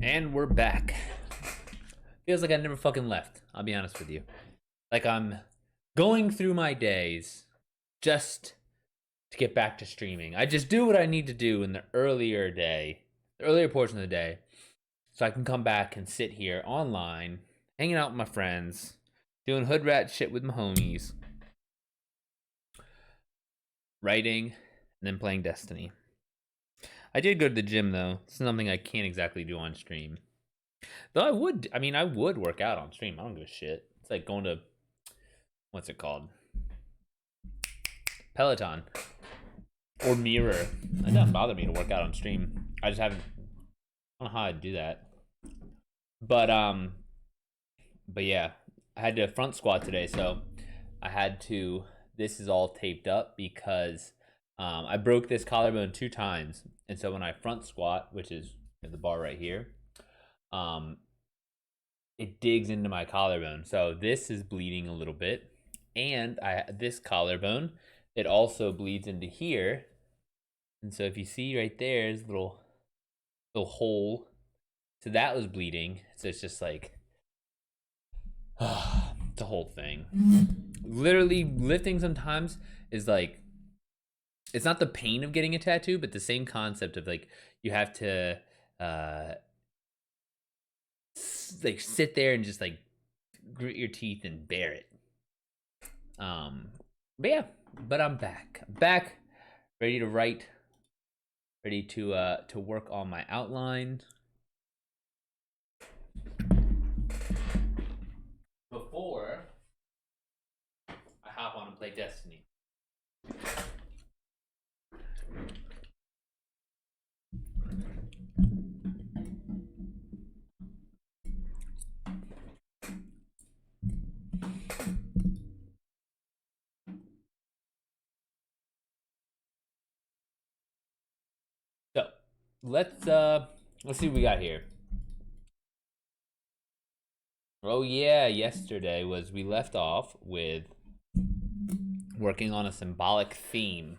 And we're back. Feels like I never fucking left, I'll be honest with you. Like I'm going through my days just to get back to streaming. I just do what I need to do in the earlier portion of the day, so I can come back and sit here online, hanging out with my friends, doing hood rat shit with my homies, writing, and then playing Destiny. I did go to the gym though. It's something I can't exactly do on stream. Though I would work out on stream. I don't give a shit. It's like going to, what's it called? Peloton or Mirror. It doesn't bother me to work out on stream. I just haven't, I don't know how I'd do that. But yeah, I had to front squat today, so I had to, this is all taped up because I broke this collarbone 2 times. And so when I front squat, which is the bar right here, it digs into my collarbone. So this is bleeding a little bit. And this collarbone, it also bleeds into here. And so if you see right there is a little hole. So that was bleeding. So it's just like it's a whole thing. Literally lifting sometimes is like, it's not the pain of getting a tattoo, but the same concept of like you have to like sit there and just like grit your teeth and bear it. But yeah, but I'm back. I'm back, ready to write, ready to work on my outline. Before I hop on and play Destiny. So let's see what we got here. Oh yeah, yesterday was we left off with working on a symbolic theme.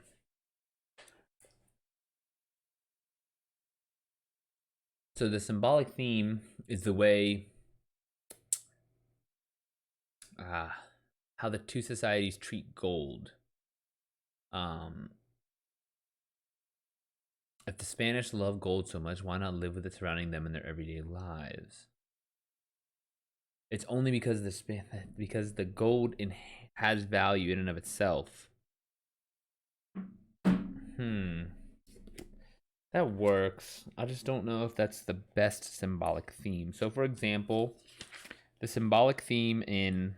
So the symbolic theme is the way how the two societies treat gold. If the Spanish love gold so much, why not live with it surrounding them in their everyday lives? It's only because the gold has value in and of itself. That works. I just don't know if that's the best symbolic theme. So, for example, the symbolic theme in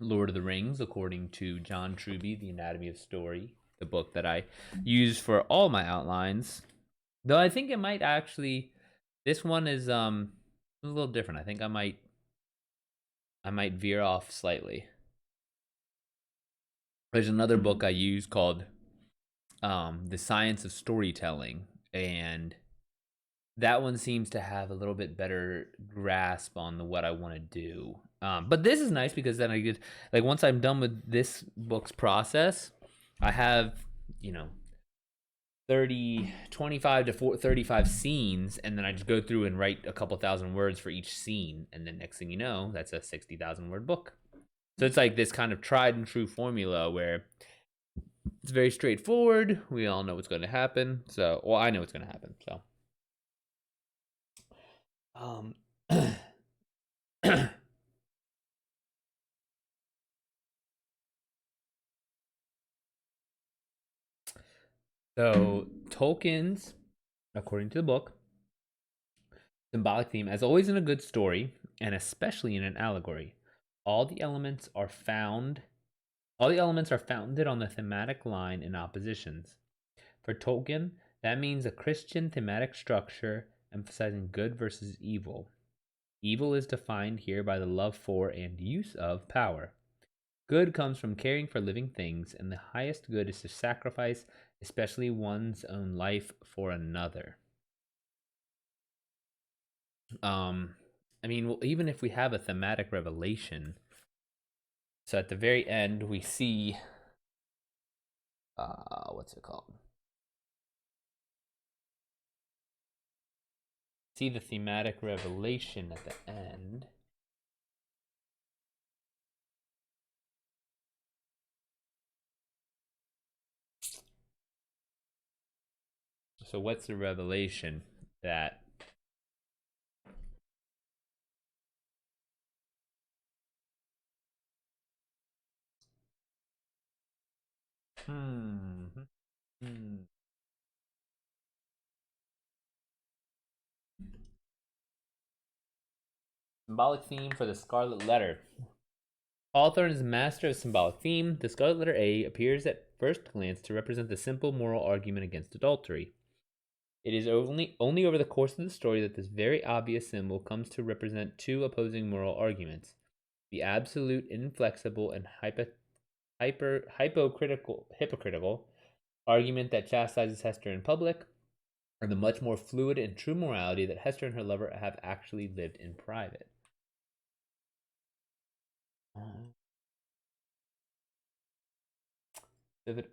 Lord of the Rings, according to John Truby, The Anatomy of Story, the book that I use for all my outlines. Though I think it might actually, this one is a little different. I think I might veer off slightly. There's another book I use called The Science of Storytelling, and that one seems to have a little bit better grasp on what I want to do. But this is nice because then I get, like, once I'm done with this book's process, I have, 25 to 35 scenes, and then I just go through and write a couple thousand words for each scene, and then next thing you know, that's a 60,000 word book. So it's like this kind of tried and true formula where it's very straightforward. We all know what's going to happen. So, well, I know what's going to happen. So, so Tolkien's, according to the book, symbolic theme, as always in a good story, and especially in an allegory, all the elements are founded on the thematic line in oppositions. For Tolkien, that means a Christian thematic structure emphasizing good versus evil. Evil is defined here by the love for and use of power. Good comes from caring for living things, and the highest good is to sacrifice, especially one's own life, for another. I mean, well, even if we have a thematic revelation, so at the very end we see, what's it called? see the thematic revelation at the end. So what's the revelation that hmm. Symbolic theme for the Scarlet Letter. Hawthorne is a master of symbolic theme. The Scarlet Letter A appears at first glance to represent the simple moral argument against adultery. It is only over the course of the story that this very obvious symbol comes to represent two opposing moral arguments: the absolute, inflexible, and hypocritical argument that chastises Hester in public, and the much more fluid and true morality that Hester and her lover have actually lived in private. Vivid.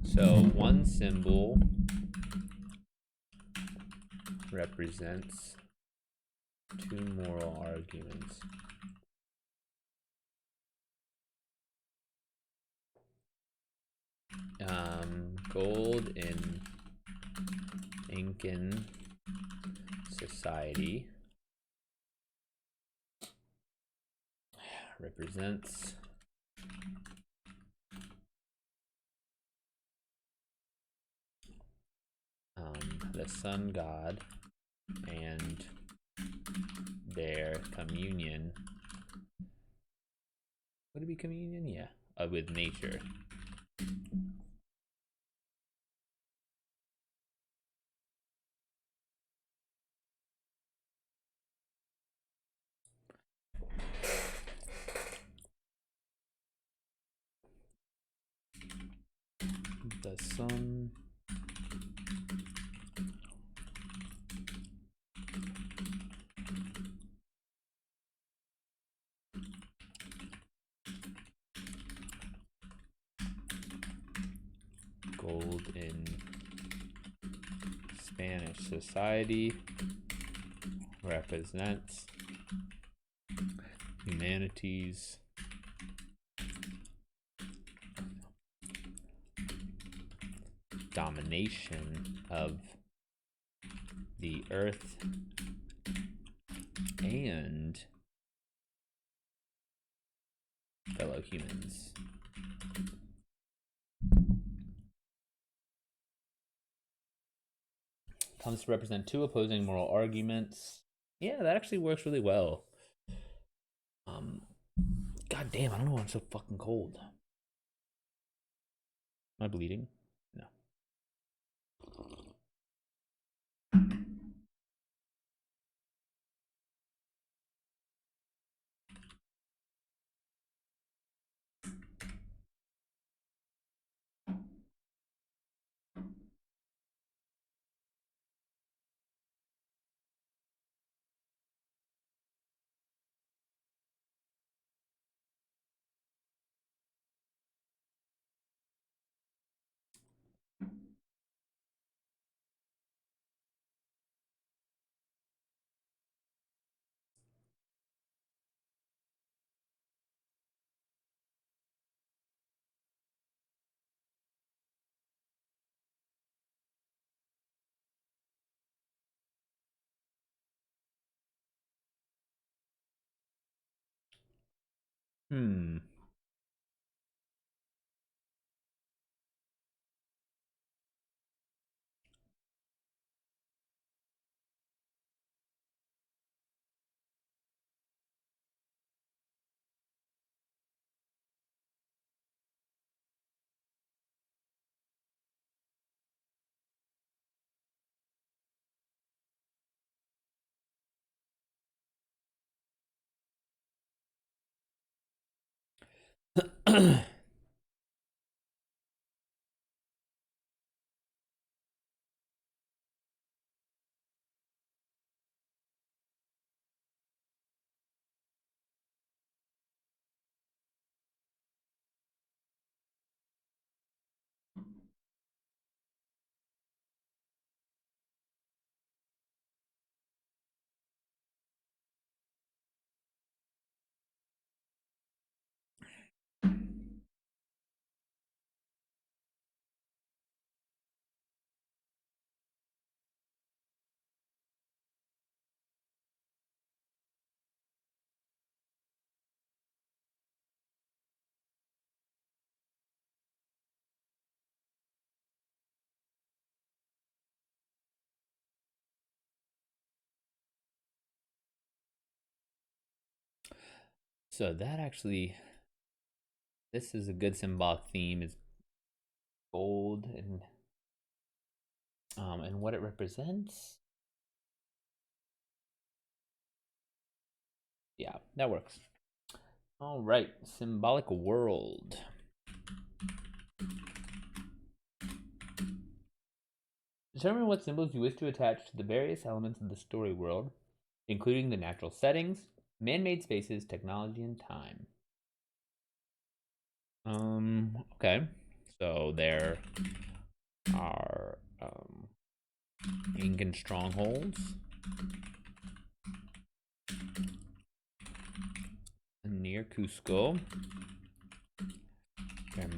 So one symbol represents two moral arguments. Gold in Incan society represents the sun god and their communion. Would it be communion? Yeah, with nature. The sun gold in Spanish society represents humanity's domination of the earth and fellow humans. Comes to represent two opposing moral arguments. Yeah, that actually works really well. God damn, I don't know why I'm so fucking cold. Am I bleeding? No. Hmm. So that actually, this is a good symbolic theme, is gold and what it represents. Yeah, that works. All right, symbolic world. Determine what symbols you wish to attach to the various elements of the story world, including the natural settings, man-made spaces, technology, and time. Okay. So there are Incan strongholds near Cusco.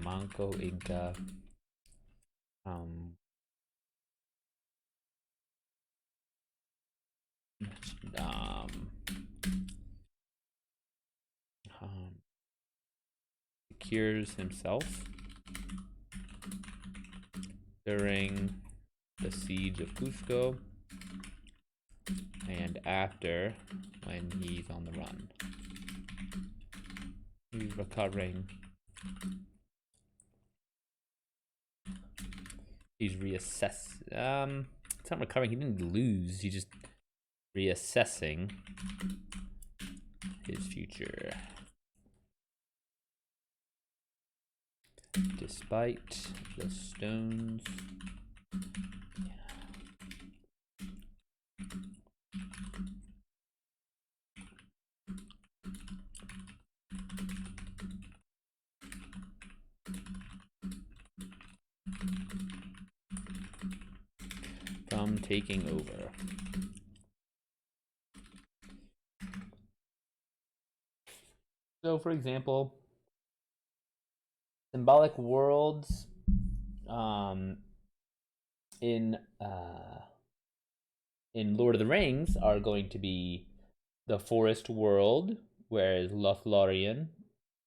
Manco Inca. Um, um, secures himself during the siege of Cusco and after, when he's on the run. He's recovering. He's reassessing. It's not recovering. He didn't lose. He's just reassessing his future. Despite the stones. From taking over. So, for example, symbolic worlds in Lord of the Rings are going to be the forest world, whereas Lothlorien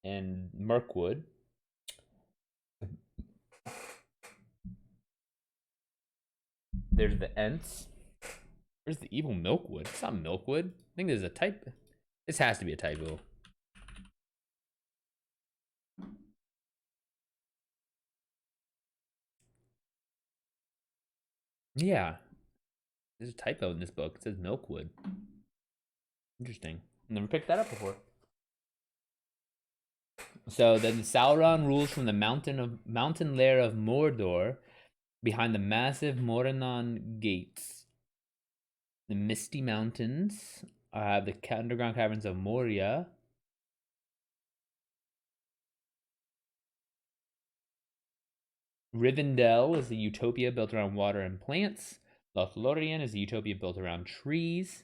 and Mirkwood. There's the Ents. Where's the evil Milkwood? It's not Milkwood. I think there's a type. This has to be a typo. Yeah. There's a typo in this book. It says Milkwood. Interesting. Never picked that up before. So then Sauron rules from the mountain lair of Mordor behind the massive Morannon gates. The Misty Mountains have the underground caverns of Moria. Rivendell is a utopia built around water and plants. Lothlorien is a utopia built around trees.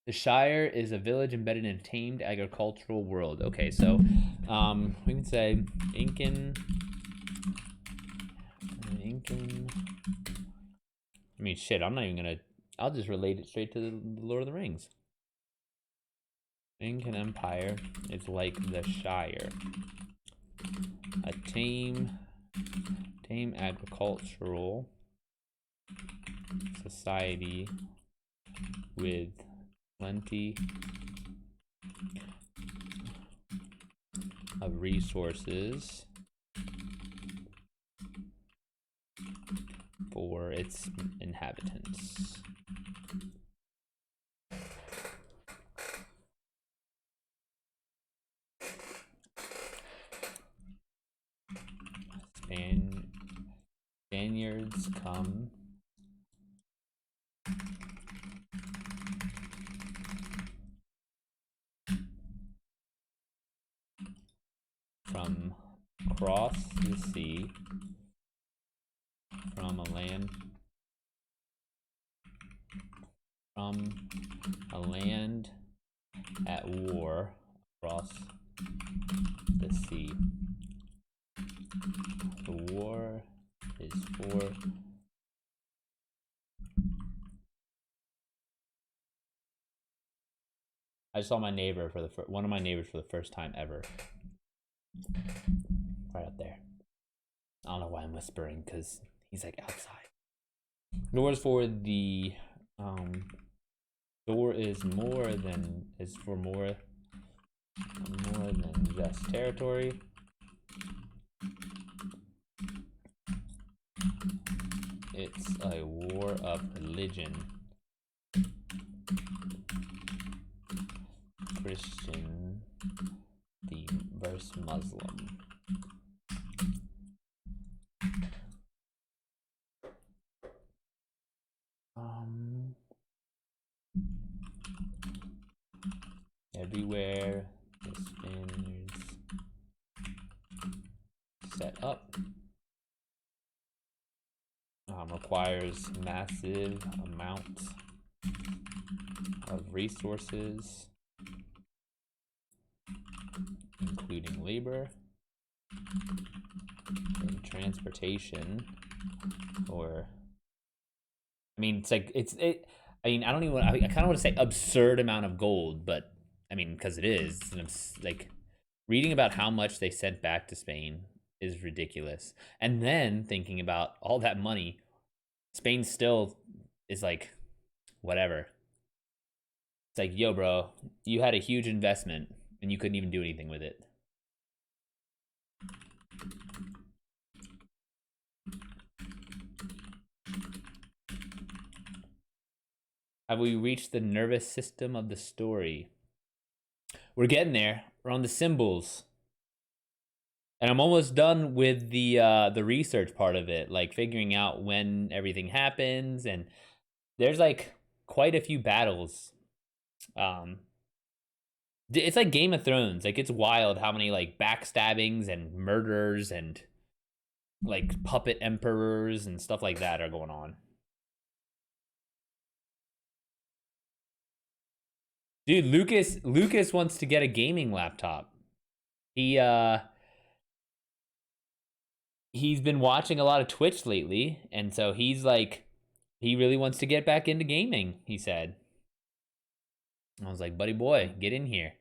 The Shire is a village embedded in a tamed agricultural world. Okay, so we can say Incan. I mean, shit, I'm not even gonna. I'll just relate it straight to the Lord of the Rings. Incan Empire is like the Shire, a tame agricultural society with plenty of resources for its inhabitants. Spaniards come from across the sea, from a land at war across the sea. The war is for I saw my neighbor for one of my neighbors for the first time ever. Right up there. I don't know why I'm whispering because he's like outside. Door is for the door is for more more than just territory. It's a war of religion. Christian versus Muslim. Everywhere the Spaniards set up requires massive amounts of resources, including labor and transportation. Or, I mean, it's like I mean, I don't even. I kind of want to say absurd amount of gold, but I mean, because it is. Like reading about how much they sent back to Spain is ridiculous, and then thinking about all that money, Spain still is like, whatever. It's like, yo, bro, you had a huge investment and you couldn't even do anything with it. Have we reached the nervous system of the story? We're getting there. We're on the symbols. And I'm almost done with the research part of it, like figuring out when everything happens, and there's like quite a few battles. It's like Game of Thrones. Like it's wild how many like backstabbings and murders and like puppet emperors and stuff like that are going on. Dude, Lucas wants to get a gaming laptop. He's been watching a lot of Twitch lately, and so he's like he really wants to get back into gaming, he said. I was like, buddy boy, get in here.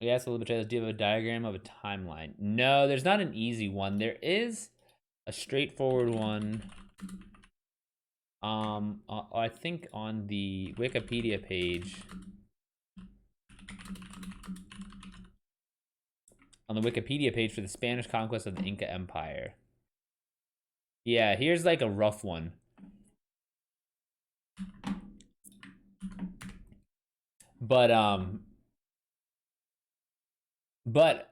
We asked a little bit, do you have a diagram of a timeline? No, there's not an easy one. There is a straightforward one. I think on the Wikipedia page. On the Wikipedia page for the Spanish conquest of the Inca Empire. Yeah, here's like a rough one. But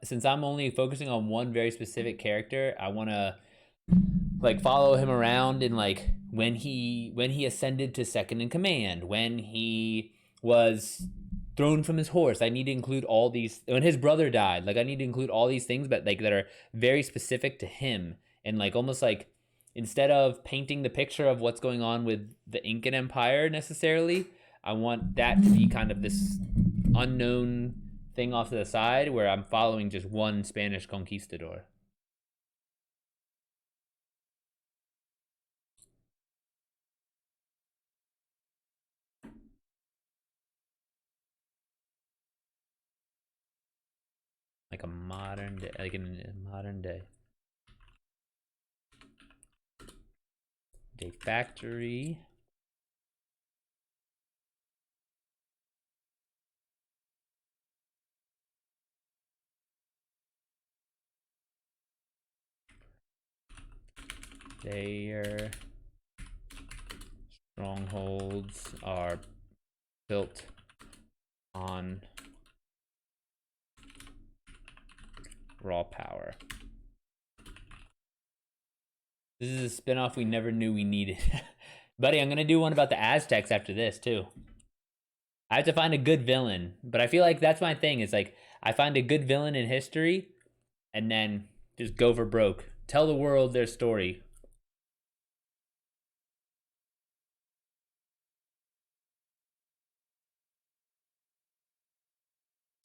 since I'm only focusing on one very specific character, I want to like follow him around in like when he ascended to second in command, when he was thrown from his horse. I need to include all these when his brother died. Like I need to include all these things, but like that are very specific to him, and like almost like instead of painting the picture of what's going on with the Incan Empire necessarily, I want that to be kind of this unknown thing off to the side where I'm following just one Spanish conquistador. Like a modern day, like in a modern day. Day factory. Their strongholds are built on raw power. This is a spinoff we never knew we needed. Buddy, I'm going to do one about the Aztecs after this, too. I have to find a good villain, but I feel like that's my thing. Is like I find a good villain in history and then just go for broke. Tell the world their story.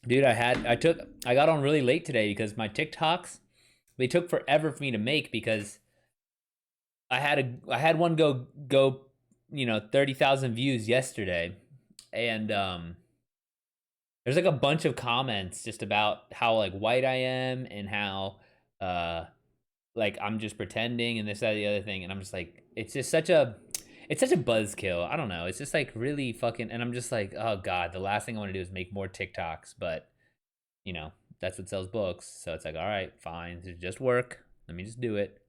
Dude, I got on really late today because my TikToks, they took forever for me to make because I had one go 30,000 views yesterday, and There's like a bunch of comments just about how like white I am and how like I'm just pretending and this, that, the other thing, and I'm just like, it's such a buzzkill. I don't know. It's just like really fucking, and I'm just like, oh god, the last thing I want to do is make more TikToks, but you know, that's what sells books. So it's like, all right, fine, just work. Let me just do it.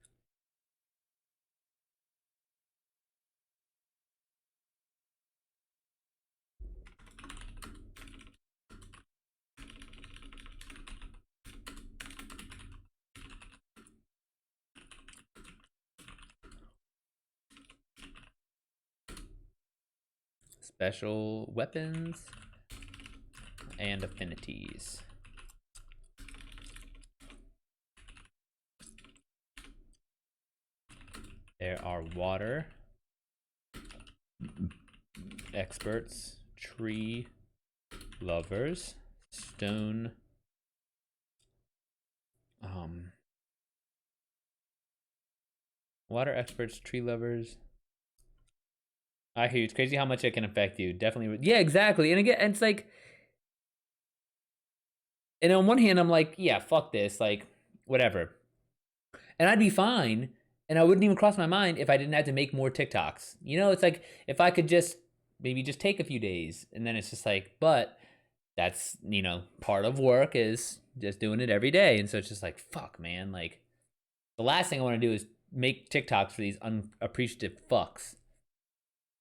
Special weapons and affinities. There are water experts, tree lovers, stone water experts, tree lovers. I hear you. It's crazy how much it can affect you. Definitely. Yeah, exactly. And again, it's like, and on one hand, I'm like, yeah, fuck this, like, whatever. And I'd be fine, and I wouldn't even cross my mind if I didn't have to make more TikToks. You know, it's like if I could just maybe just take a few days, and then it's just like, but that's, you know, part of work is just doing it every day, and so it's just like, fuck, man, like the last thing I want to do is make TikToks for these unappreciative fucks.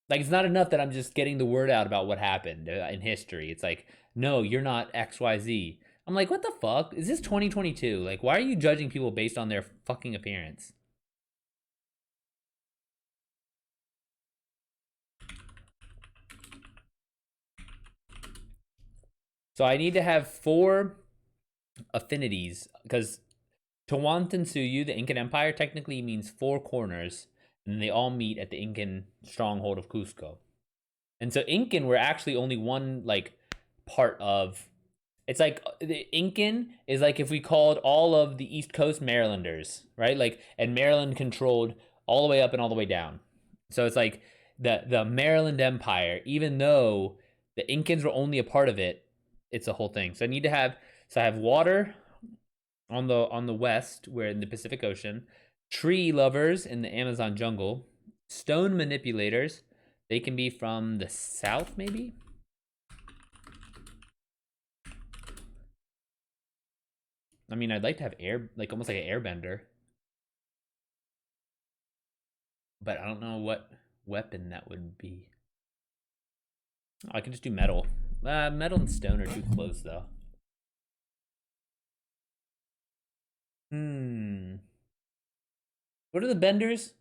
Like it's not enough that I'm just getting the word out about what happened in history. It's like, no, you're not XYZ. I'm like, what the fuck? Is this 2022? Like, why are you judging people based on their fucking appearance? So I need to have 4 affinities because Tawantinsuyu, the Incan Empire, technically means 4 corners, and they all meet at the Incan stronghold of Cusco. And so Incan were actually only one like part of. It's like the Incan is like if we called all of the East Coast Marylanders, right? Like, and Maryland controlled all the way up and all the way down. So it's like the Maryland Empire, even though the Incans were only a part of it, it's a whole thing. So I need to have, so I have water on the west, where in the Pacific Ocean, tree lovers in the Amazon jungle, stone manipulators. They can be from the south, maybe. I mean, I'd like to have air, like almost like an airbender, but I don't know what weapon that would be. Oh, I could just do metal. Metal and stone are too close, though. Hmm. What are the benders?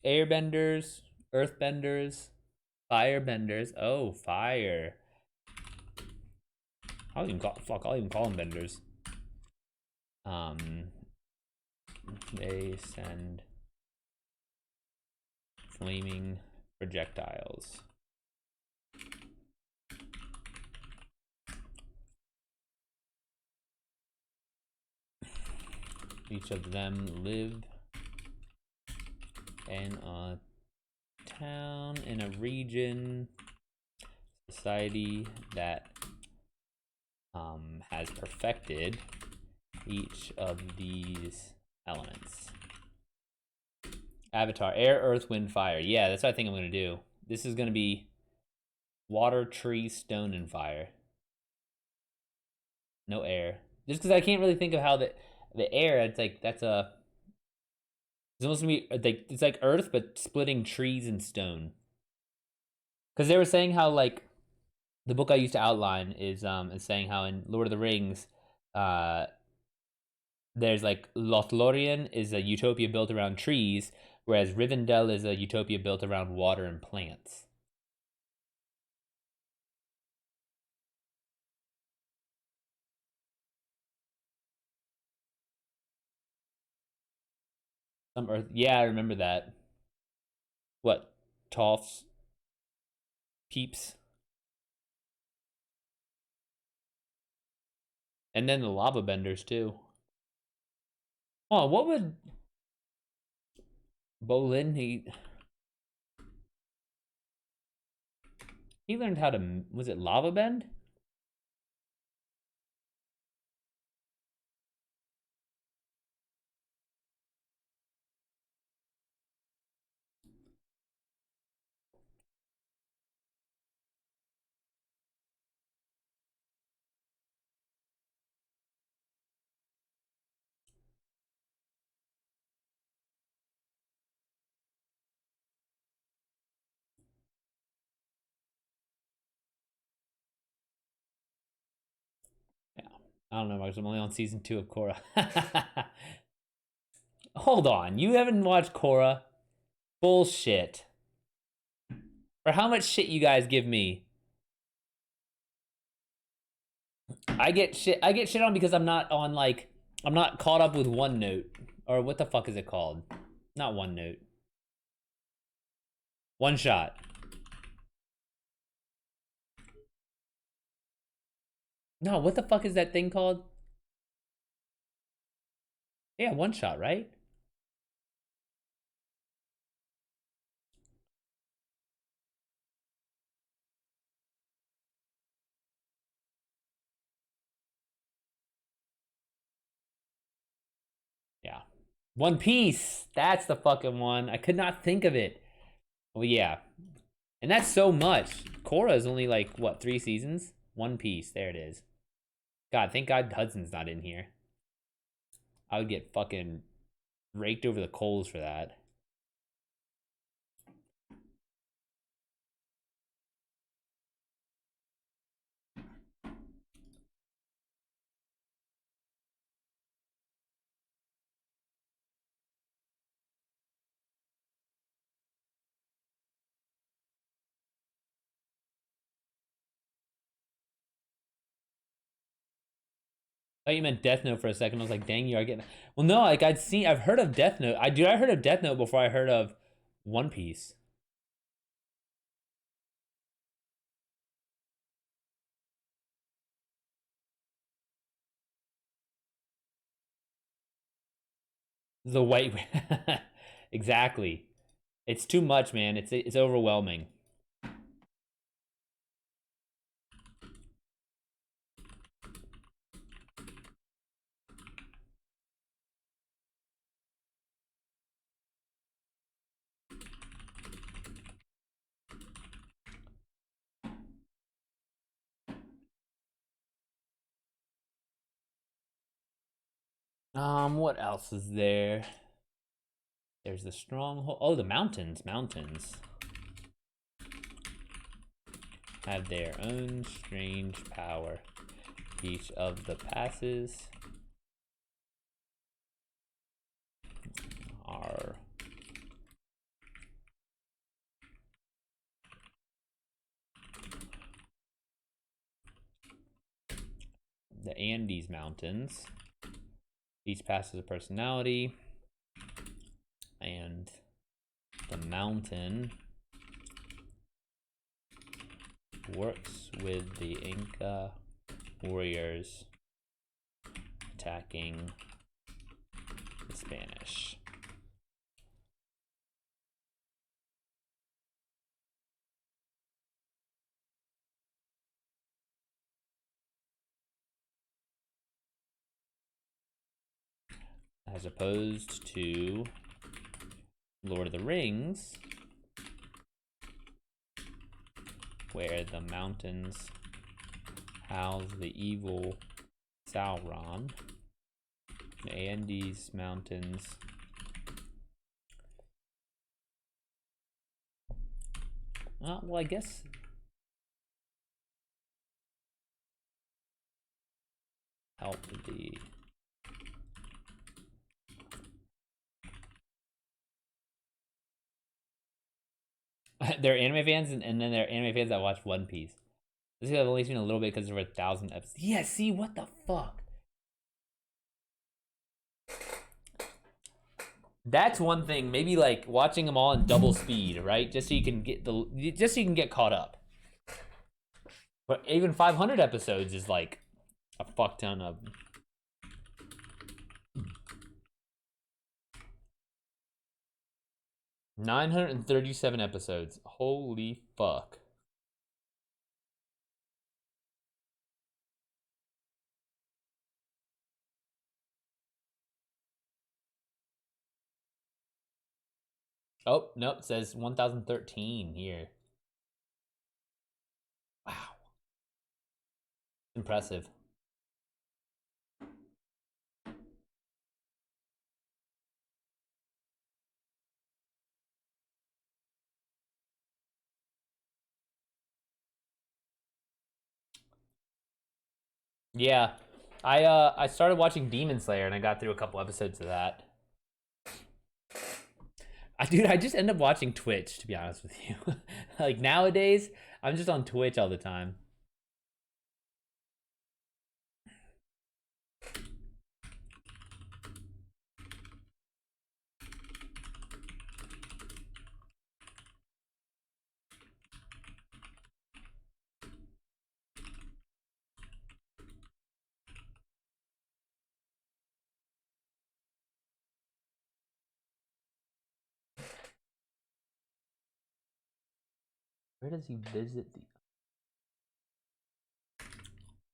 Airbenders, earthbenders, firebenders. Oh, fire. I'll even call, fuck, I'll even call them benders. Um, they send flaming projectiles. Each of them live in a town, in a region, society that has perfected each of these elements. Avatar, air, earth, wind, fire. Yeah, that's what I think I'm going to do. This is going to be water, tree, stone, and fire. No air. Just because I can't really think of how the air, it's like, that's a, it's supposed to be, like, it's like earth, but splitting trees and stone. Because they were saying how, like, the book I used to outline is saying how in Lord of the Rings, uh, there's like Lothlorien is a utopia built around trees, whereas Rivendell is a utopia built around water and plants. Some earth, yeah, I remember that. What, Toffs, Peeps, and then the lava benders too. Oh, what would Bolin he? He learned how to, was it lava bend? Yeah. I don't know, Marcus. I'm only on season 2 of Korra. Hold on. You haven't watched Korra? Bullshit. For how much shit you guys give me? I get shit on because I'm not on like I'm not caught up with OneNote. Or what the fuck is it called? Not OneNote. One Shot. No, what the fuck is that thing called? Yeah, One Shot, right? Yeah. One Piece. That's the fucking one. I could not think of it. Well, yeah. And that's so much. Korra is only like, what, 3 seasons? One Piece. There it is. God, thank God Hudson's not in here. I would get fucking raked over the coals for that. I thought you meant Death Note for a second. I was like, dang, you are getting. Well, no, like I've heard of Death Note. I heard of Death Note before I heard of One Piece. The white, exactly. It's too much, man. It's overwhelming. What else is there? There's the stronghold. Oh, the mountains. Mountains have their own strange power. Each of the passes are the Andes Mountains. Each pass has a personality, and the mountain works with the Inca warriors attacking the Spanish. As opposed to Lord of the Rings, where the mountains house the evil Sauron. The Andes Mountains well, I guess help the they're anime fans, and then they're anime fans that watch One Piece. This I've only seen a little bit because there were 1,000 episodes. Yeah, see, what the fuck? That's one thing. Maybe like watching them all in double speed, right? Just so you can get caught up. But even 500 episodes is like a fuck ton of. 937 episodes. Holy fuck. Oh, nope, it says 1013 here. Wow. Impressive. Yeah. I started watching Demon Slayer and I got through a couple episodes of that. I just end up watching Twitch, to be honest with you. Like nowadays, I'm just on Twitch all the time. Where does he visit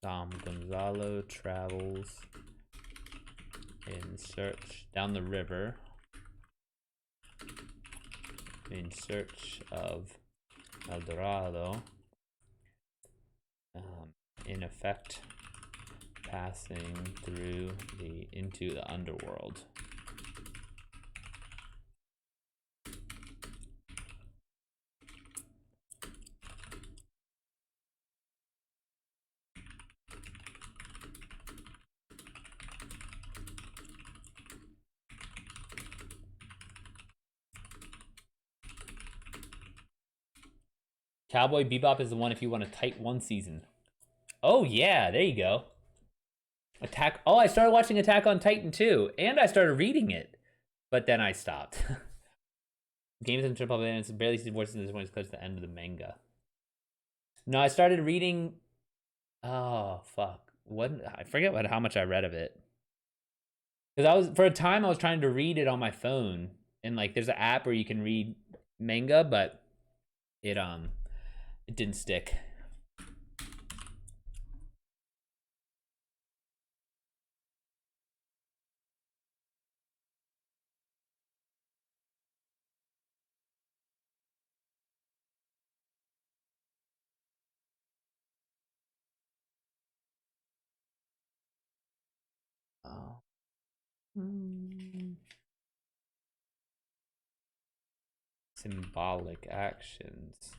the Gonzalo travels in search down the river in search of El Dorado. In effect, passing through into the underworld. Cowboy Bebop is the one if you want to type one season. Oh yeah, there you go. Attack. Oh, I started watching Attack on Titan too, and I started reading it, but then I stopped. Games and Triple and it's barely seen voices in this one is close to the end of the manga. No, I started reading. Oh fuck! What I forget how much I read of it. Because I was for a time I was trying to read it on my phone, and like there's an app where you can read manga, but it didn't stick. Oh. Symbolic actions.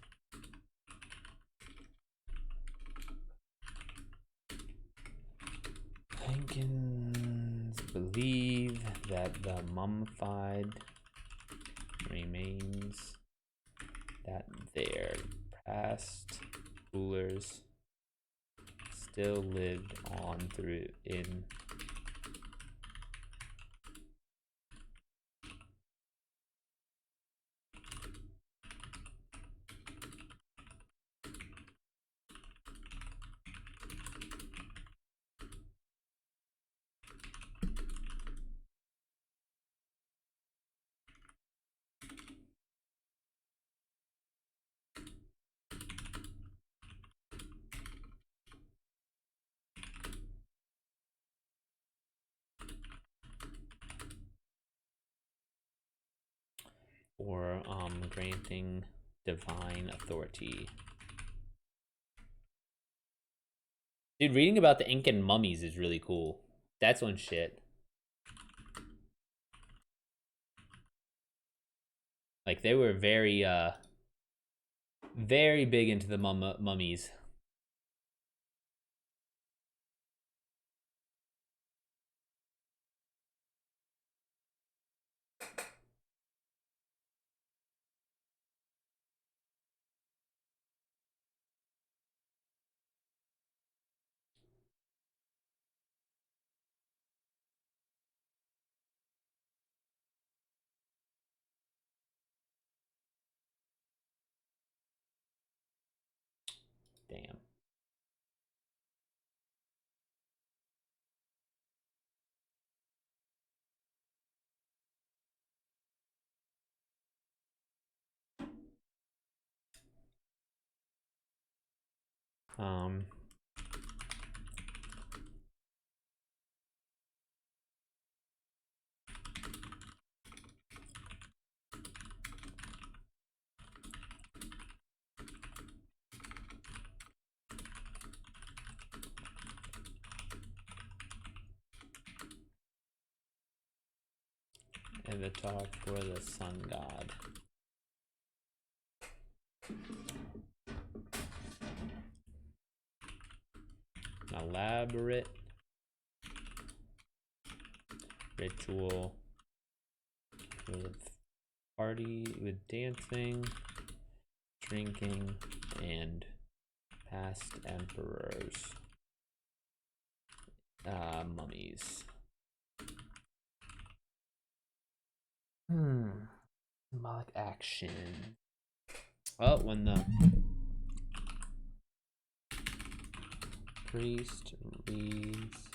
Hankins believe that the mummified remains that their past rulers still lived on through in or granting divine authority. Dude, reading about the Incan mummies is really cool. That's one shit. Like they were very big into the mummies. Damn. Um, Avatar for the sun god. Elaborate ritual with party, with dancing, drinking, and past emperors. Mummies. Symbolic action. Oh, when the priest reads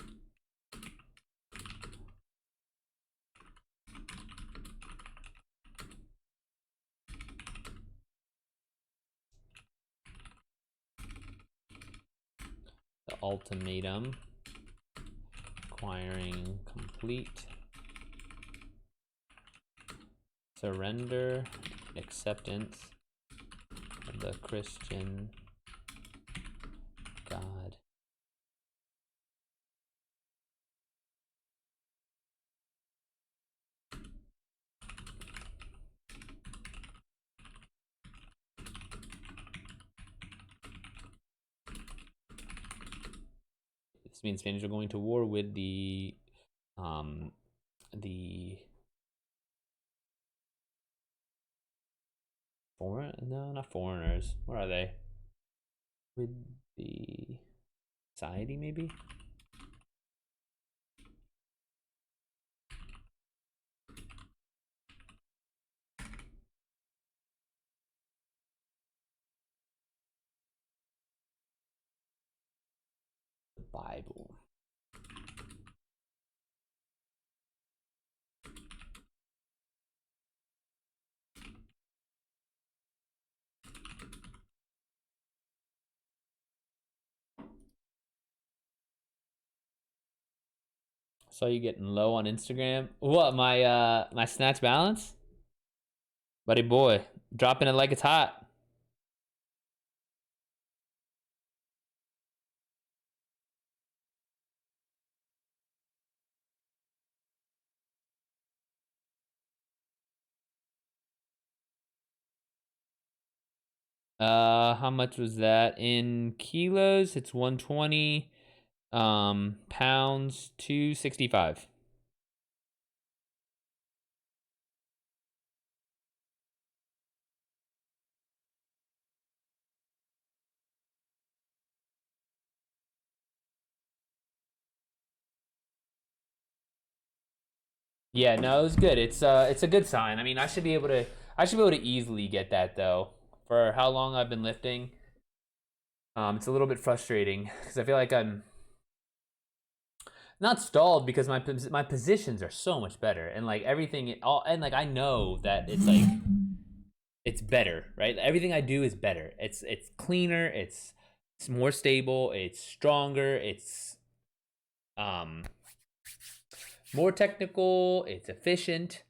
the ultimatum, acquiring complete surrender, acceptance of the Christian God. This means Spanish are going to war with the no, not foreigners. What are they? With the society, maybe? The Bible. Saw you getting low on Instagram. What, my snatch balance? Buddy boy, dropping it like it's hot. How much was that in kilos? It's 120. Pounds 265. Yeah, no, it was good. It's a good sign. I mean, I should be able to easily get that though. For how long I've been lifting, it's a little bit frustrating because I feel like I'm not stalled because my positions are so much better and like everything all and like I know that it's like it's better, right? Everything I do is better. It's cleaner, it's more stable, it's stronger, it's um more technical, it's efficient.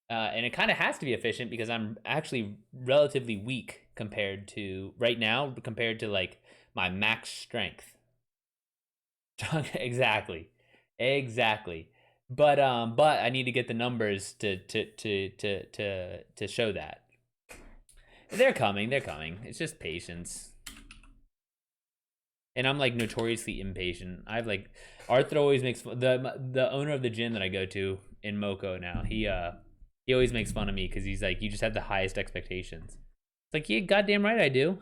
And it kind of has to be efficient because I'm actually relatively weak compared to right now, compared to like my max strength. Exactly, exactly. But I need to get the numbers to show that they're coming. They're coming. It's just patience. And I'm like notoriously impatient. I've like Arthur always makes the owner of the gym that I go to in Moco now. He always makes fun of me because he's like, you just have the highest expectations. It's like, yeah, goddamn right I do.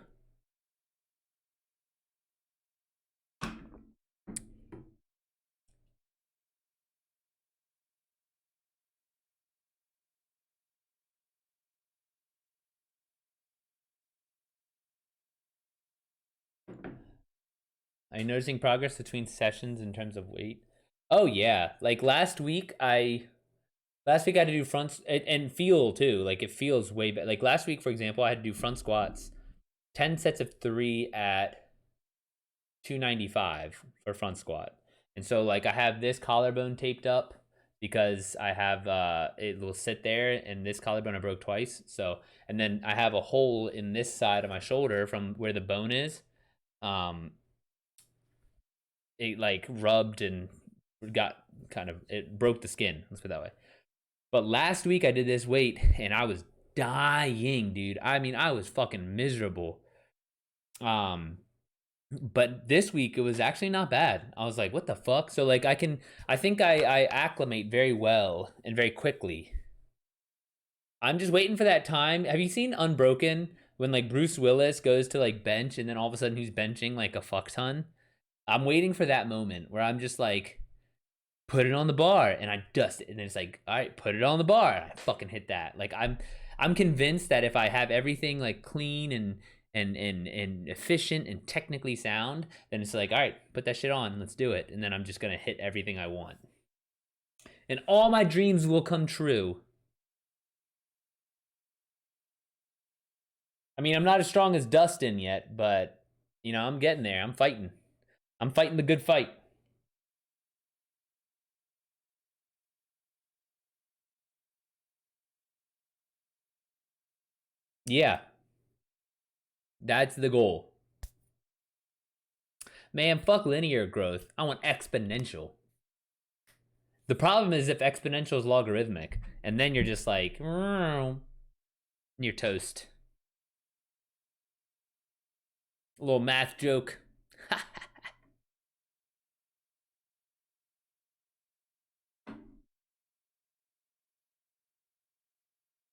Are you noticing progress between sessions in terms of weight? Oh yeah, like last week I had to do fronts and feel too. Like it feels way better. Like last week, for example, I had to do front squats, 10 sets of 3 at 295 for front squat. And so like I have this collarbone taped up because I have it will sit there and this collarbone I broke twice. So and then I have a hole in this side of my shoulder from where the bone is. Um it like rubbed and got kind of it broke the skin, let's put it that way. But last week I did this weight and I was dying, dude. I mean, I was fucking miserable. But this week it was actually not bad. I was like, what the fuck? So like I think I acclimate very well and very quickly. I'm just waiting for that time. Have you seen Unbroken when like Bruce Willis goes to like bench and then all of a sudden he's benching like a fuck ton? I'm waiting for that moment where I'm just like, put it on the bar, and I dust it, and it's like, all right, put it on the bar. I fucking hit that. Like I'm convinced that if I have everything like clean and efficient and technically sound, then it's like, all right, put that shit on, let's do it, and then I'm just gonna hit everything I want, and all my dreams will come true. I mean, I'm not as strong as Dustin yet, but you know, I'm getting there. I'm fighting. I'm fighting the good fight. Yeah, that's the goal. Man, fuck linear growth. I want exponential. The problem is if exponential is logarithmic, and then you're just like, you're toast. A little math joke.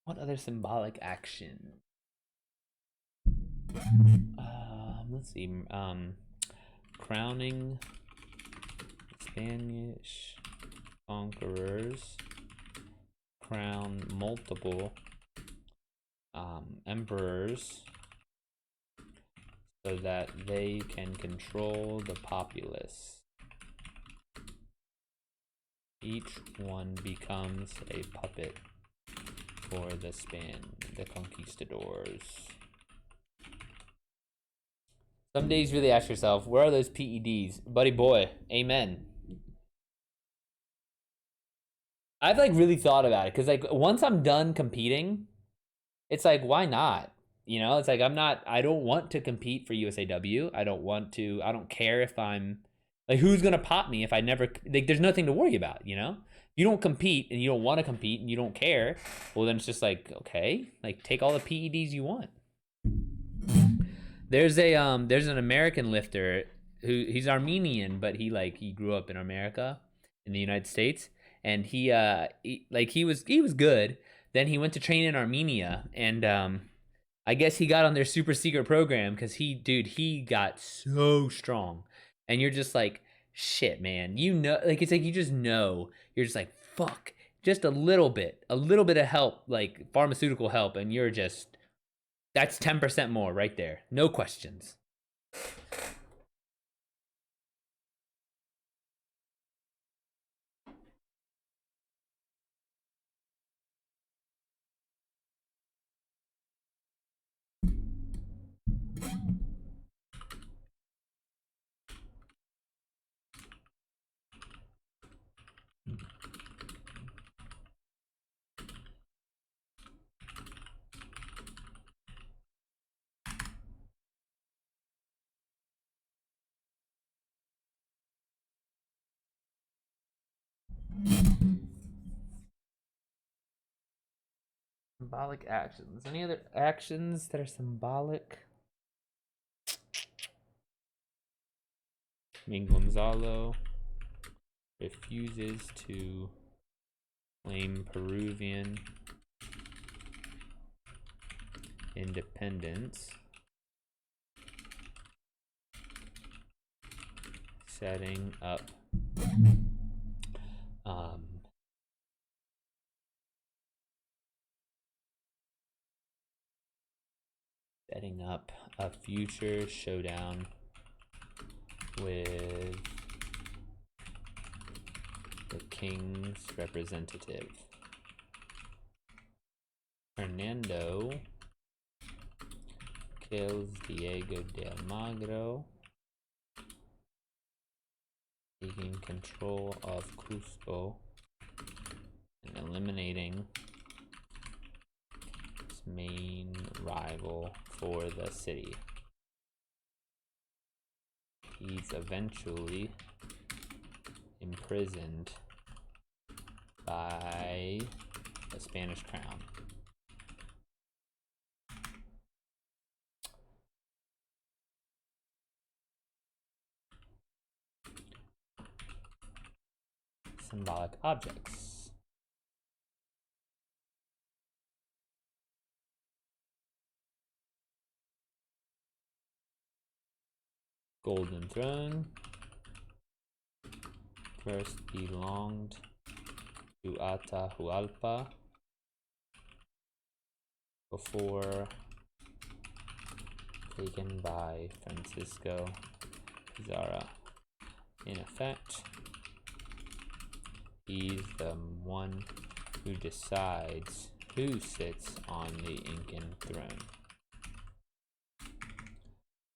What other symbolic action? Let's see. Crowning Spanish conquerors. Crown multiple emperors so that they can control the populace. Each one becomes a puppet for the conquistadors. Some days really ask yourself, where are those PEDs? Buddy boy, amen. I've like really thought about it because like once I'm done competing, it's like, why not? You know, it's like I don't want to compete for USAW. I don't care if I'm like, who's gonna pop me if I never like, there's nothing to worry about, you know? You don't compete and you don't want to compete and you don't care, well then it's just like, okay, like take all the PEDs you want. There's an American lifter who he's Armenian, but he grew up in America in the United States, and he was good. Then he went to train in Armenia, and I guess he got on their super secret program because he got so strong, and you're just like, shit, man, you know, like it's like you just know, you're just like, fuck, just a little bit of help, like pharmaceutical help, and you're just, that's 10% more right there, no questions. Symbolic actions. Any other actions that are symbolic? I mean, Gonzalo refuses to claim Peruvian independence, setting up um, setting up a future showdown with the king's representative. Hernando kills Diego de Almagro, taking control of Cusco and eliminating its main rival for the city. He's eventually imprisoned by the Spanish crown. Symbolic objects. Golden throne. First belonged to Atahualpa before taken by Francisco Pizarro. In effect, he's the one who decides who sits on the Incan throne.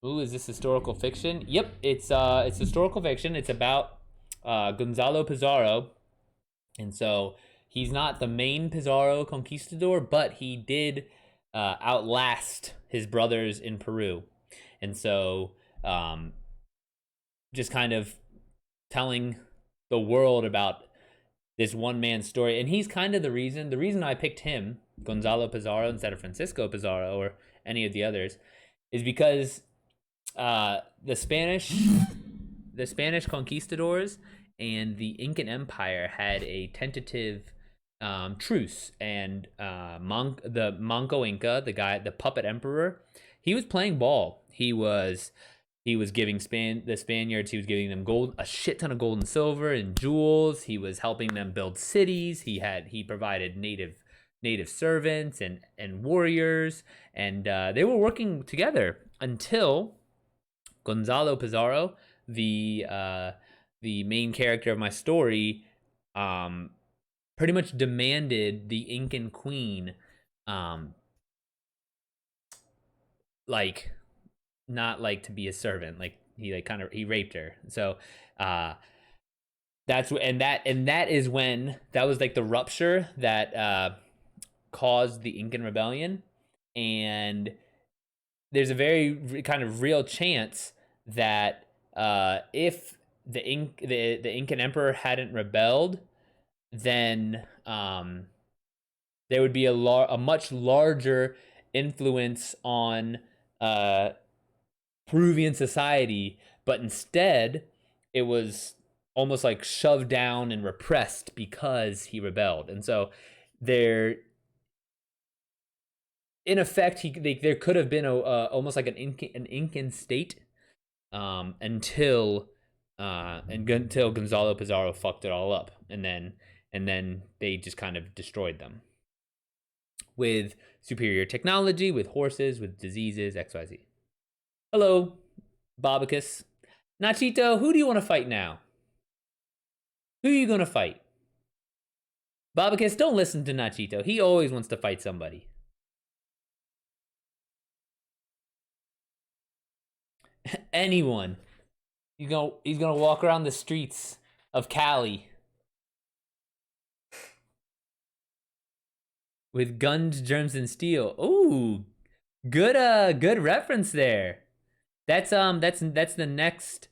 Ooh, is this historical fiction? Yep, it's historical fiction. It's about Gonzalo Pizarro, and so he's not the main Pizarro conquistador, but he did outlast his brothers in Peru, and so just kind of telling the world about this one man's story. And he's kind of the reason I picked him, Gonzalo Pizarro, instead of Francisco Pizarro or any of the others, is because the Spanish conquistadors and the Incan Empire had a tentative truce, and the Manco Inca, the puppet emperor, he was playing ball. He was giving the Spaniards, he was giving them a shit ton of gold and silver and jewels. He was helping them build cities. He provided native servants and warriors, and they were working together until Gonzalo Pizarro, the main character of my story, pretty much demanded the Incan queen, not like to be a servant. Like he raped her. So that was like the rupture that caused the Incan rebellion. And there's a very kind of real chance that if the Incan emperor hadn't rebelled, then there would be a much larger influence on Peruvian society, but instead it was almost like shoved down and repressed because he rebelled. And so there, in effect, there could have been almost like an Incan state until Gonzalo Pizarro fucked it all up, and then they just kind of destroyed them with superior technology, with horses, with diseases, XYZ. Hello, Bobicus. Nachito, who do you want to fight now? Who are you going to fight? Bobicus, don't listen to Nachito. He always wants to fight somebody. Anyone. He's going to walk around the streets of Cali with guns, germs, and steel. Ooh, good reference there. That's the next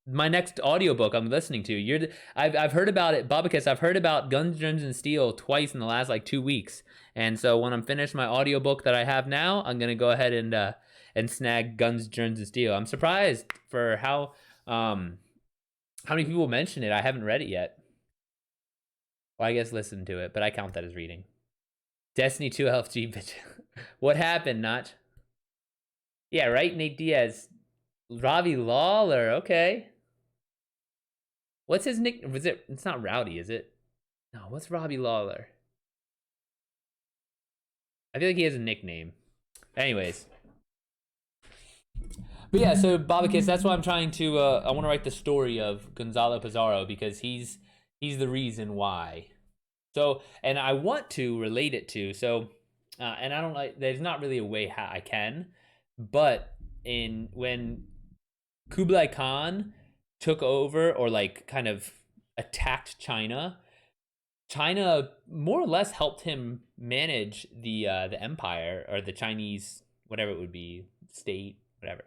my next audiobook I'm listening to. I've heard about it, Bobicus. I've heard about Guns, Germs, and Steel twice in the last like 2 weeks. And so when I'm finished my audiobook that I have now, I'm gonna go ahead and snag Guns, Germs, and Steel. I'm surprised for how many people mention it. I haven't read it yet. Well, I guess listen to it, but I count that as reading. Destiny 2 LFG, bitch. What happened, Notch? Yeah, right, Nate Diaz. Robbie Lawler, okay. What's his nick? It's not Rowdy, is it? No, what's Robbie Lawler? I feel like he has a nickname. Anyways. But yeah, so Bobicus, that's why I'm trying to I want to write the story of Gonzalo Pizarro, because he's the reason why. So, and I want to relate it to, and I don't like, there's not really a way how I can, but when Kublai Khan took over, or like kind of attacked China more or less helped him manage the empire, or the Chinese, whatever it would be, state, whatever.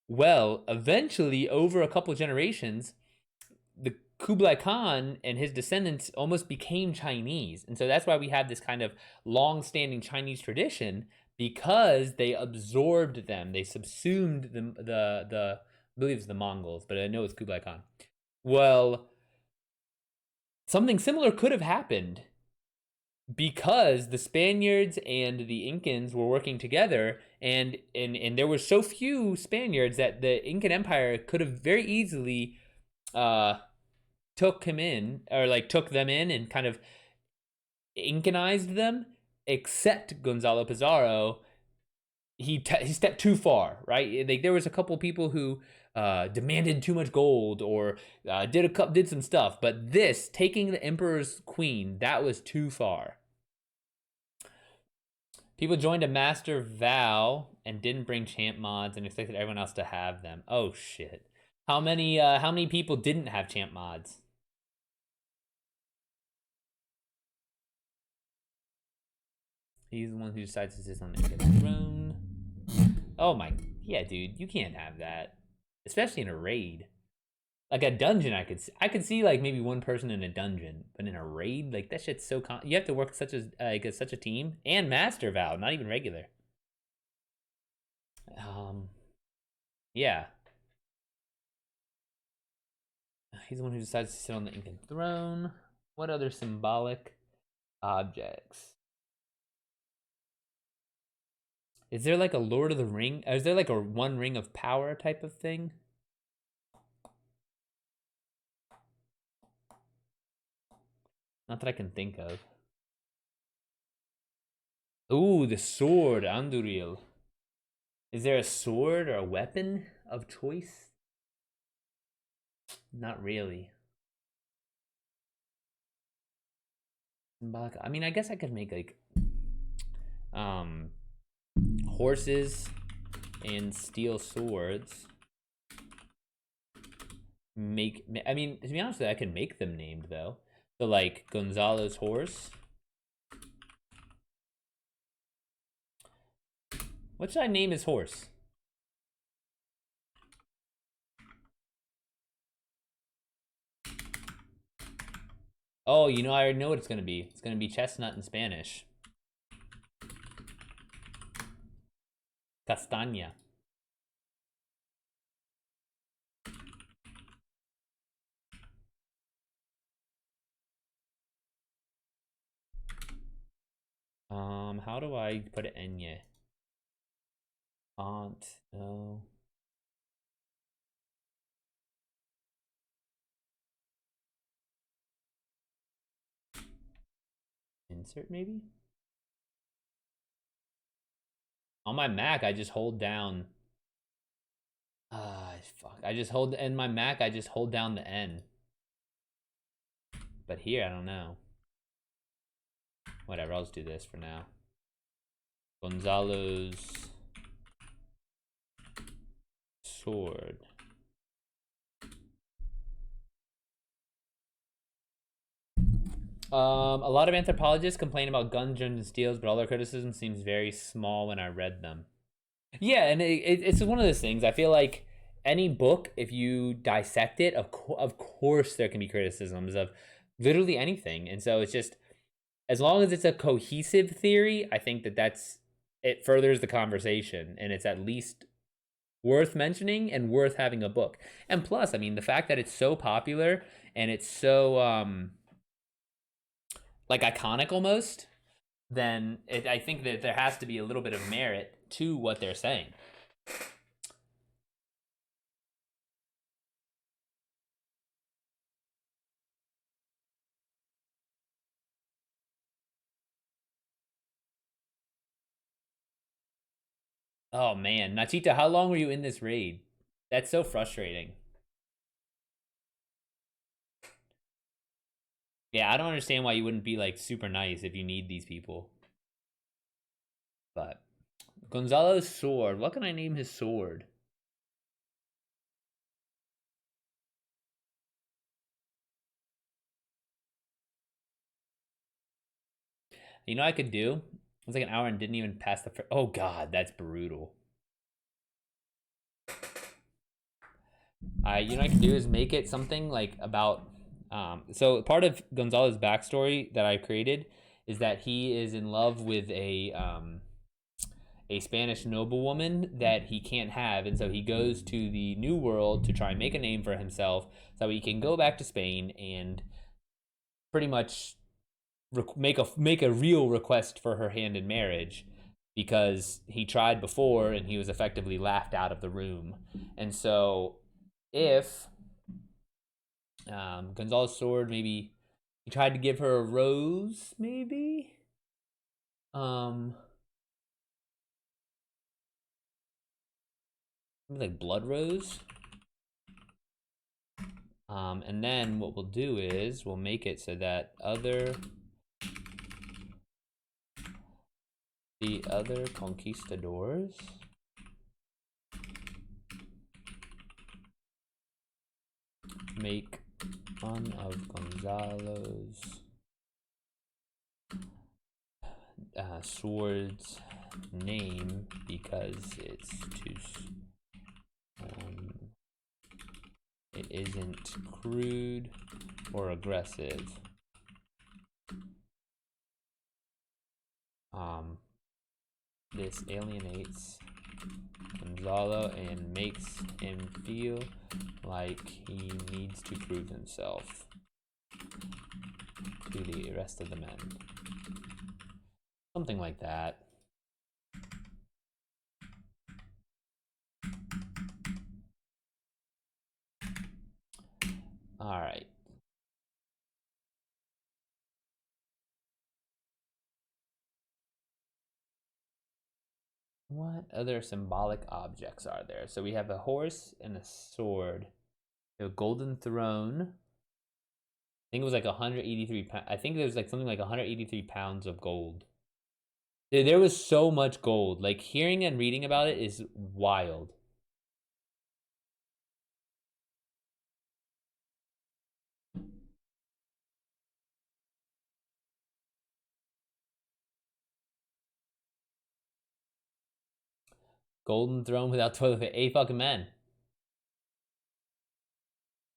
Well, eventually, over a couple generations, Kublai Khan and his descendants almost became Chinese. And so that's why we have this kind of long-standing Chinese tradition, because they absorbed them. They subsumed the I believe it's the Mongols, but I know it's Kublai Khan. Well, something similar could have happened because the Spaniards and the Incans were working together, and there were so few Spaniards that the Incan Empire could have very easily took them in and kind of Incanized them, except Gonzalo Pizarro. He stepped too far, right? Like there was a couple people who demanded too much gold or did some stuff, but this taking the emperor's queen, that was too far. People joined a master vow and didn't bring champ mods and expected everyone else to have them. Oh shit! How many people didn't have champ mods? He's the one who decides to sit on the throne. Oh my, yeah, dude, you can't have that, especially in a raid. Like a dungeon, I could see like maybe one person in a dungeon, but in a raid, like that shit's so you have to work such a team and master vow, not even regular. Yeah. He's the one who decides to sit on the Incan throne. What other symbolic objects? Is there like a Lord of the Ring? Is there like a one ring of power type of thing? Not that I can think of. Ooh, the sword, Anduril. Is there a sword or a weapon of choice? Not really. I mean, I guess I could make like horses and steel swords. I mean, to be honest with you, I can make them named though. So like Gonzalo's horse. What should I name his horse? Oh, you know, I already know what it's gonna be. It's gonna be chestnut in Spanish. Castaña. How do I put it Enye? Aunt, no. Insert maybe? On my Mac, I just hold down. Fuck. In my Mac, I just hold down the N. But here, I don't know. Whatever, I'll just do this for now. Gonzalo's sword. A lot of anthropologists complain about guns, germs, and steals, but all their criticism seems very small when I read them. Yeah, and it's one of those things. I feel like any book, if you dissect it, of course there can be criticisms of literally anything, and so it's just as long as it's a cohesive theory, I think it furthers the conversation, and it's at least worth mentioning and worth having a book. And plus, I mean, the fact that it's so popular and it's so like iconic almost, then I think that there has to be a little bit of merit to what they're saying. Oh man, Nachita, how long were you in this raid? That's so frustrating. Yeah, I don't understand why you wouldn't be like super nice if you need these people. But Gonzalo's sword. What can I name his sword? You know what I could do? It was like an hour and didn't even pass the. Oh god, that's brutal. You know what I could do is make it something like about So part of Gonzalo's backstory that I created is that he is in love with a Spanish noblewoman that he can't have, and so he goes to the New World to try and make a name for himself, so he can go back to Spain and pretty much make a real request for her hand in marriage, because he tried before and he was effectively laughed out of the room. And so, if Gonzalo's sword, maybe he tried to give her a rose, maybe. Maybe like blood rose. And then what we'll do is we'll make it so that the other conquistadors make fun of Gonzalo's sword's name because it's too it isn't crude or aggressive. This alienates Gonzalo and makes him feel like he needs to prove himself to the rest of the men. Something like that. All right. What other symbolic objects are there? So we have a horse and a sword, a golden throne. I think it was like 183. I think there was like something like 183 pounds of gold. There was so much gold. Like, hearing and reading about it is wild. Golden throne without toilet paper. A fucking man.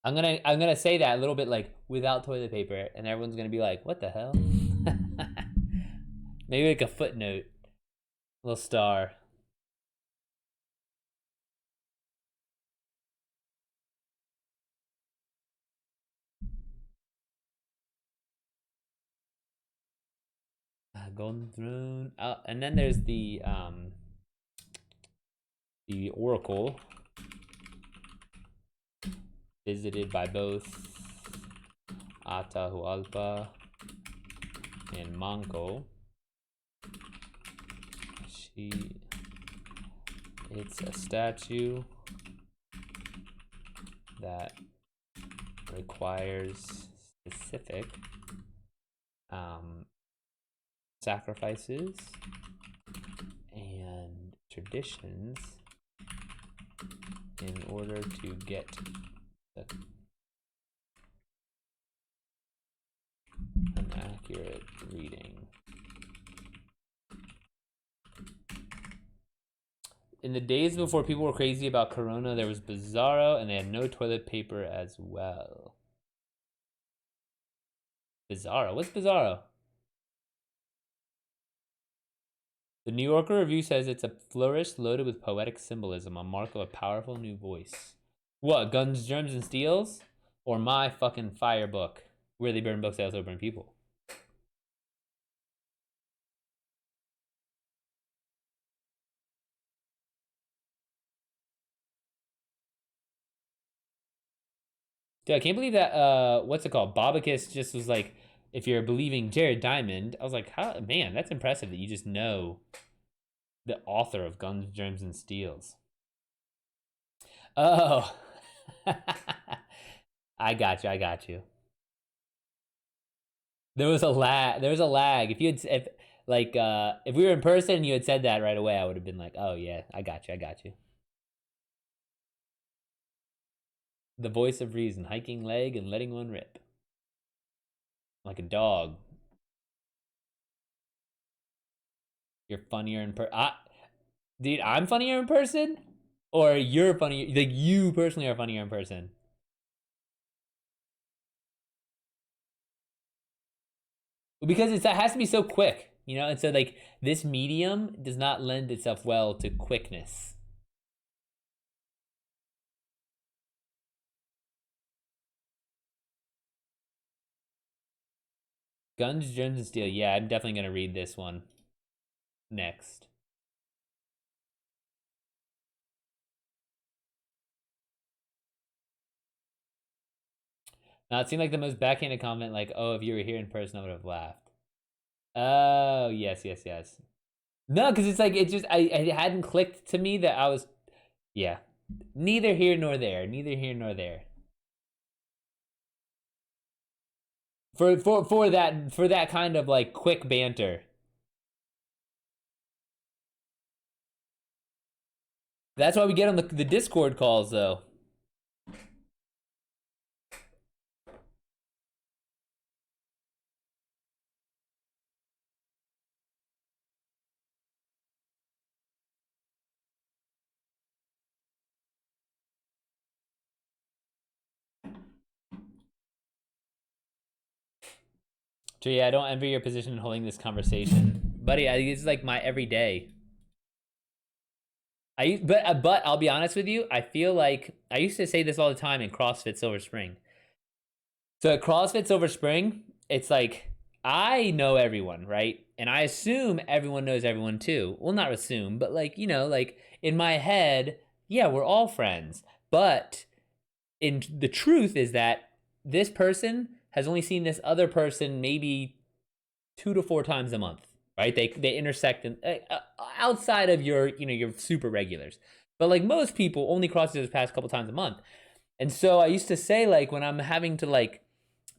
I'm gonna say that a little bit, like, without toilet paper, and everyone's gonna be like, what the hell? Maybe like a footnote. A little star. Golden throne. And then there's the oracle, visited by both Atahualpa and Manco. It's a statue that requires specific sacrifices and traditions in order to get an accurate reading. In the days before people were crazy about Corona, there was Bizarro, and they had no toilet paper as well. Bizarro? What's Bizarro? The New Yorker review says it's a flourish loaded with poetic symbolism, a mark of a powerful new voice. What, Guns, Germs, and Steels? Or my fucking fire book, where they burn books, they also burn people? Dude, I can't believe that, what's it called? Bobicus just was like, if you're believing Jared Diamond, I was like, how, man, that's impressive that you just know the author of Guns, Germs, and Steels. Oh. I got you. There was a lag. If you had, if we were in person and you had said that right away, I would have been like, oh yeah, I got you. The voice of reason, hiking leg and letting one rip. Like a dog. You're funnier in dude, I'm funnier in person? Or you're funnier, like you personally are funnier in person? because it has to be so quick, you know. And so like this medium does not lend itself well to quickness. Guns, Germs, and Steel. Yeah, I'm definitely gonna read this one next. Now it seemed like the most backhanded comment, like, "Oh, if you were here in person, I would have laughed." Oh, yes, yes, yes. No, because it's like it just I hadn't clicked to me that I was, yeah. Neither here nor there. Neither here nor there. For that kind of like quick banter. That's why we get on the Discord calls though. So yeah, I don't envy your position in holding this conversation, buddy. It's like my everyday. But I'll be honest with you. I feel like I used to say this all the time in CrossFit Silver Spring. So at CrossFit Silver Spring, it's like I know everyone, right? And I assume everyone knows everyone too. Well, not assume, but like, you know, like in my head, yeah, we're all friends. But in the truth is that this person has only seen this other person maybe 2 to 4 times a month, right? They intersect outside of your, you know, your super regulars. But like most people only cross each other's paths a couple times a month. And so I used to say, like, when I'm having to like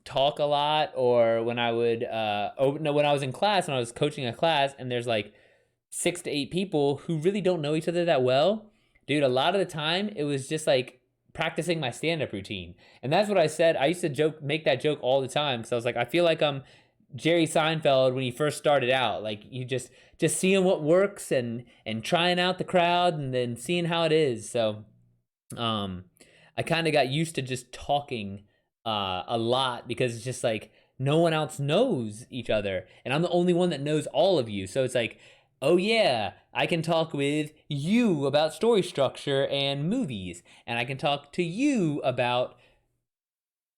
talk a lot, or when I would no, when I was in class, when I was coaching a class and there's like 6 to 8 people who really don't know each other that well, dude, a lot of the time it was just like practicing my stand-up routine. And that's what I said. I used to make that joke all the time, because I was like, I feel like I'm Jerry Seinfeld when he first started out. Like, you just seeing what works and trying out the crowd and then seeing how it is. So I kind of got used to just talking a lot, because it's just like no one else knows each other, and I'm the only one that knows all of you. So it's like, oh yeah, I can talk with you about story structure and movies, and I can talk to you about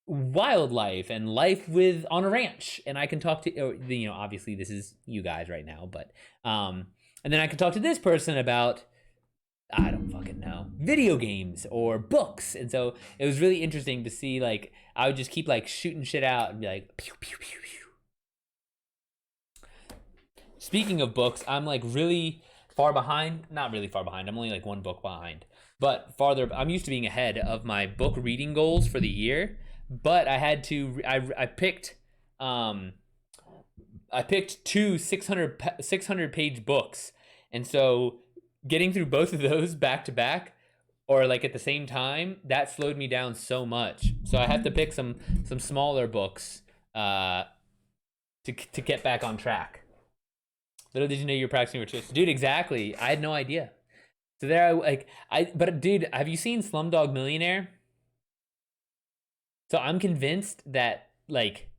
wildlife and life with on a ranch, and I can talk to, you know, obviously this is you guys right now, but and then I can talk to this person about, I don't fucking know, video games or books. And so it was really interesting to see, like, I would just keep like shooting shit out and be like, pew, pew, pew, pew. Speaking of books, I'm like really far behind. Not really far behind. I'm only like one book behind. But farther, I'm used to being ahead of my book reading goals for the year. But I had to, I picked two 600 page books. And so getting through both of those back to back, or like at the same time, that slowed me down so much. So I have to pick some smaller books to get back on track. Little did you know you were practicing your twist, dude. Exactly. I had no idea. So there, but dude, have you seen Slumdog Millionaire? So I'm convinced that like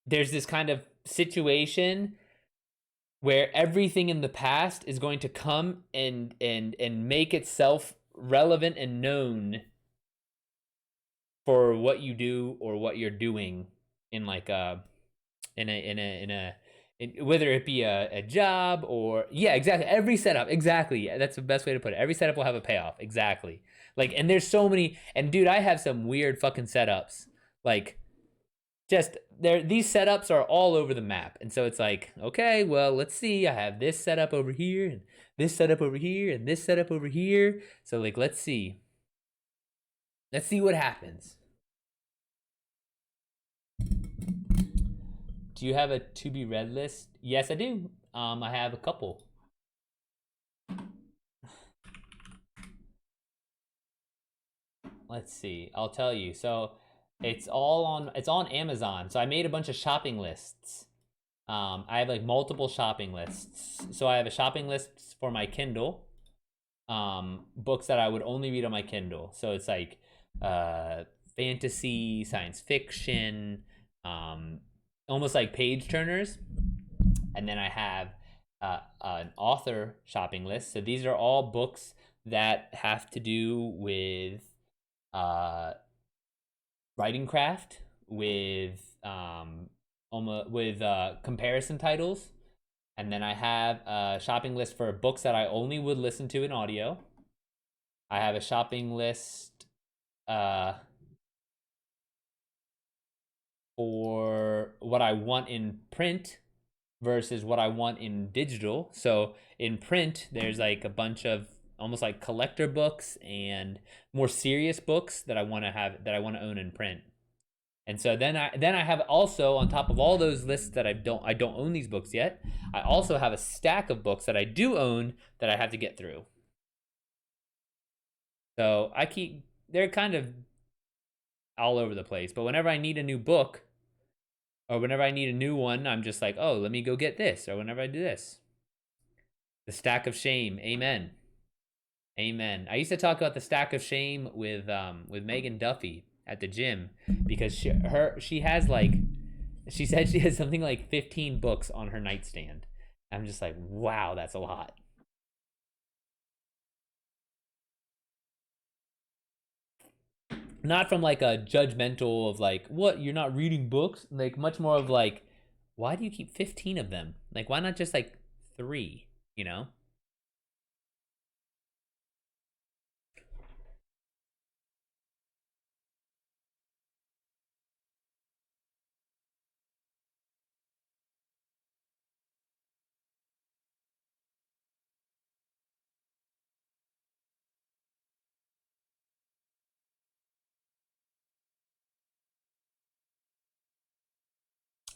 there's this kind of situation where everything in the past is going to come and make itself relevant and known for what you do or what you're doing in like whether it be a job or, yeah, exactly, every setup, exactly, that's the best way to put it. Every setup will have a payoff, exactly. Like, and there's so many, and dude, I have some weird fucking setups, like, just there, these setups are all over the map. And so it's like, okay, well, let's see, I have this setup over here and this setup over here and this setup over here. So like, let's see what happens. Do you have a to be read list? Yes, I do. I have a couple. Let's see, I'll tell you. So it's on Amazon. So I made a bunch of shopping lists. I have like multiple shopping lists. So I have a shopping list for my Kindle, books that I would only read on my Kindle. So it's like fantasy, science fiction, almost like page turners, and then I have an author shopping list. So these are all books that have to do with uh, writing craft, with almost with comparison titles, and then I have a shopping list for books that I only would listen to in audio. I have a shopping list for what I want in print versus what I want in digital. So in print, there's like a bunch of almost like collector books and more serious books that I want to have, that I want to own in print. And so then I have also, on top of all those lists that I don't own these books yet, I also have a stack of books that I do own that I have to get through. So they're kind of all over the place, but whenever I need a new book, or whenever I need a new one, I'm just like, oh, let me go get this. Or whenever I do this. The stack of shame. Amen. Amen. I used to talk about the stack of shame with Megan Duffy at the gym, because she has like, she said she has something like 15 books on her nightstand. I'm just like, wow, that's a lot. Not from like a judgmental of like, what, you're not reading books? Like much more of like, why do you keep 15 of them? Like, why not just like 3, you know?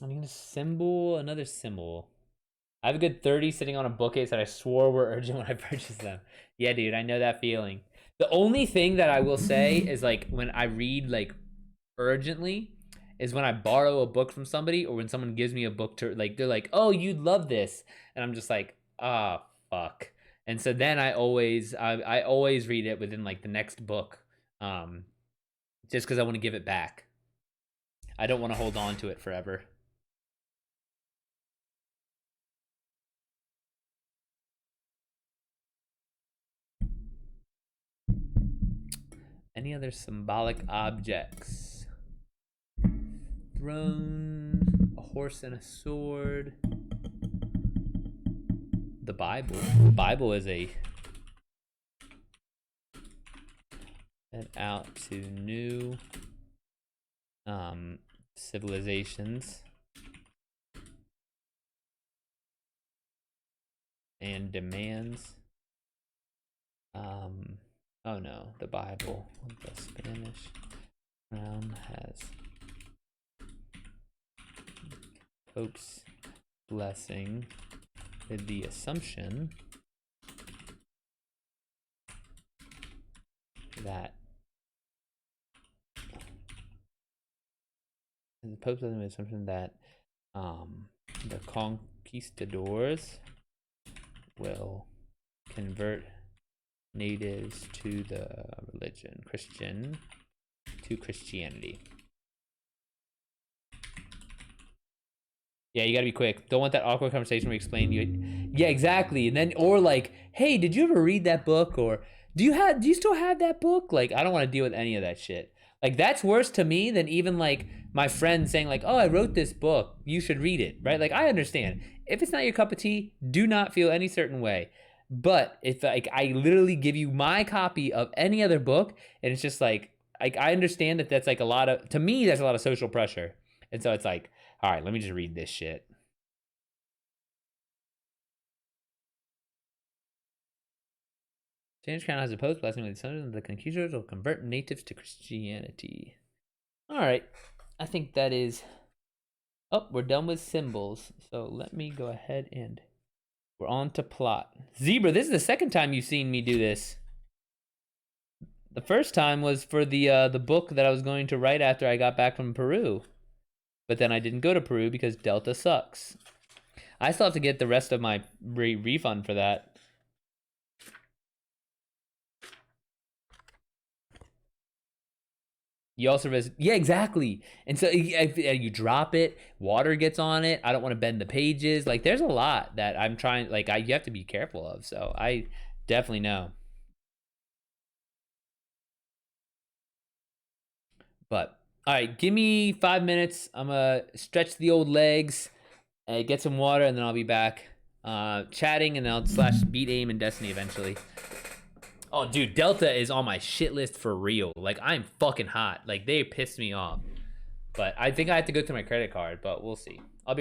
I'm gonna symbol another symbol. I have a good 30 sitting on a bookcase that I swore were urgent when I purchased them. Yeah, dude, I know that feeling. The only thing that I will say is like when I read like urgently is when I borrow a book from somebody, or when someone gives me a book to like, they're like, "Oh, you'd love this," and I'm just like, "Ah, fuck." And so then I always read it within like the next book, um, just because I want to give it back. I don't want to hold on to it forever. Any other symbolic objects? Throne, a horse and a sword. The Bible. The Bible is a head out to new civilizations and demands. Oh no, the Bible. The Spanish crown has Pope's blessing with the assumption that the Pope's blessing with the assumption that the conquistadors will convert natives to the religion, to Christianity. Yeah, you gotta be quick. Don't want that awkward conversation where you explain you. Yeah, exactly. And then, or like, hey, did you ever read that book? Or do you still have that book? Like, I don't want to deal with any of that shit. Like, that's worse to me than even like my friend saying like, oh, I wrote this book, you should read it, right? Like, I understand if it's not your cup of tea, do not feel any certain way. But if like I literally give you my copy of any other book, and it's just like I understand that that's like a lot of, to me that's a lot of social pressure, and so it's like, all right, let me just read this shit. Spanish crown has opposed blessing with the son of the conquistadors will convert natives to Christianity. All right, I think that is. Oh, we're done with symbols. So let me go ahead and we're on to plot. Zebra, this is the second time you've seen me do this. The first time was for the book that I was going to write after I got back from Peru, but then I didn't go to Peru because Delta sucks. I still have to get the rest of my refund for that. You also yeah, exactly. And so if you drop it, water gets on it. I don't want to bend the pages. Like there's a lot that I'm trying. Like you have to be careful of. So I definitely know. But all right, give me 5 minutes. I'm gonna stretch the old legs, get some water, and then I'll be back chatting, and then I'll slash beat aim and Destiny eventually. Oh, dude, Delta is on my shit list for real. Like I'm fucking hot. Like they pissed me off. But I think I have to go through my credit card. But we'll see. I'll be right